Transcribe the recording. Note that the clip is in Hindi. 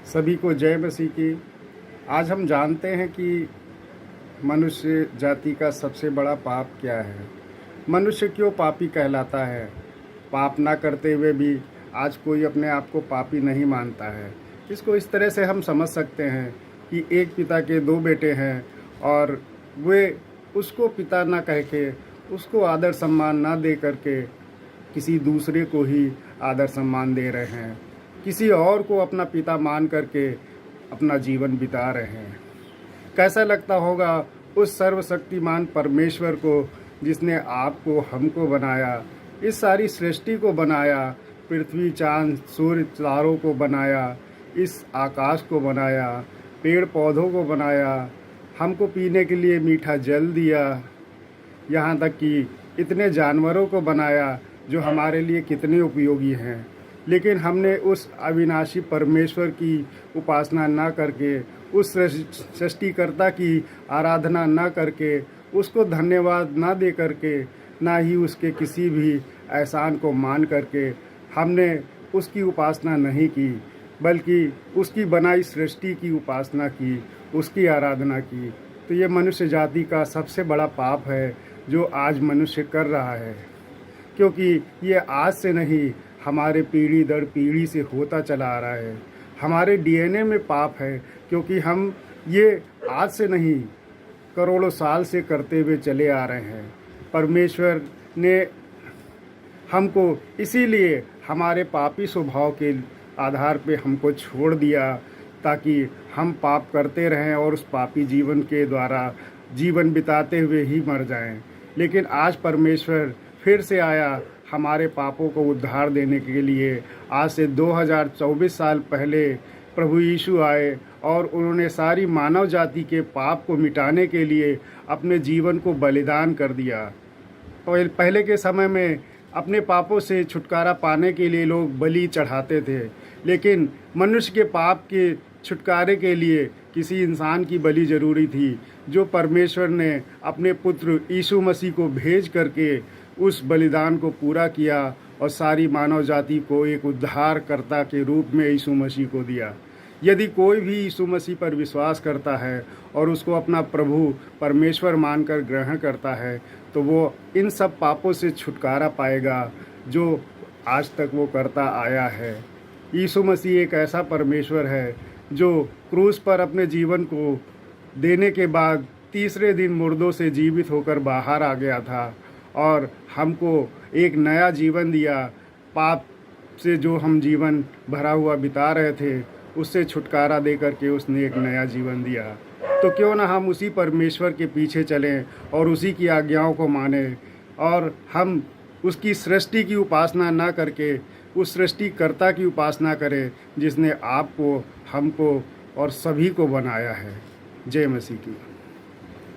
सभी को जय मसीह की। आज हम जानते हैं कि मनुष्य जाति का सबसे बड़ा पाप क्या है। मनुष्य क्यों पापी कहलाता है। पाप ना करते हुए भी आज कोई अपने आप को पापी नहीं मानता है। इसको इस तरह से हम समझ सकते हैं कि एक पिता के दो बेटे हैं और वे उसको पिता ना कह के, उसको आदर सम्मान ना दे करके किसी दूसरे को ही आदर सम्मान दे रहे हैं, किसी और को अपना पिता मान करके अपना जीवन बिता रहे हैं। कैसा लगता होगा उस सर्वशक्तिमान परमेश्वर को, जिसने आपको, हमको बनाया, इस सारी सृष्टि को बनाया, पृथ्वी, चांद, सूर्य, तारों को बनाया, इस आकाश को बनाया, पेड़ पौधों को बनाया, हमको पीने के लिए मीठा जल दिया, यहाँ तक कि इतने जानवरों को बनाया जो हमारे लिए कितने उपयोगी हैं। लेकिन हमने उस अविनाशी परमेश्वर की उपासना ना करके, उस सृष्टिकर्ता की आराधना ना करके, उसको धन्यवाद ना दे करके, ना ही उसके किसी भी एहसान को मान करके हमने उसकी उपासना नहीं की, बल्कि उसकी बनाई सृष्टि की उपासना की, उसकी आराधना की। तो ये मनुष्य जाति का सबसे बड़ा पाप है जो आज मनुष्य कर रहा है, क्योंकि ये आज से नहीं, हमारे पीढ़ी दर पीढ़ी से होता चला आ रहा है। हमारे डीएनए में पाप है, क्योंकि हम ये आज से नहीं, करोड़ों साल से करते हुए चले आ रहे हैं। परमेश्वर ने हमको इसीलिए हमारे पापी स्वभाव के आधार पे हमको छोड़ दिया, ताकि हम पाप करते रहें और उस पापी जीवन के द्वारा जीवन बिताते हुए ही मर जाएं। लेकिन आज परमेश्वर फिर से आया हमारे पापों को उद्धार देने के लिए। आज से 2024 साल पहले प्रभु यीशु आए और उन्होंने सारी मानव जाति के पाप को मिटाने के लिए अपने जीवन को बलिदान कर दिया। पहले के समय में अपने पापों से छुटकारा पाने के लिए लोग बलि चढ़ाते थे, लेकिन मनुष्य के पाप के छुटकारे के लिए किसी इंसान की बलि जरूरी थी, जो परमेश्वर ने अपने पुत्र यीशु मसीह को भेज करके उस बलिदान को पूरा किया और सारी मानव जाति को एक उद्धारकर्ता के रूप में यीशु मसीह को दिया। यदि कोई भी यीशु मसीह पर विश्वास करता है और उसको अपना प्रभु परमेश्वर मानकर ग्रहण करता है, तो वो इन सब पापों से छुटकारा पाएगा जो आज तक वो करता आया है। यीशु मसीह एक ऐसा परमेश्वर है जो क्रूस पर अपने जीवन को देने के बाद तीसरे दिन मुर्दों से जीवित होकर बाहर आ गया था और हमको एक नया जीवन दिया। पाप से जो हम जीवन भरा हुआ बिता रहे थे, उससे छुटकारा दे करके उसने एक नया जीवन दिया। तो क्यों ना हम उसी परमेश्वर के पीछे चलें और उसी की आज्ञाओं को मानें, और हम उसकी सृष्टि की उपासना ना करके उस सृष्टिकर्ता की उपासना करें, जिसने आपको, हमको और सभी को बनाया है। जय मसीह की।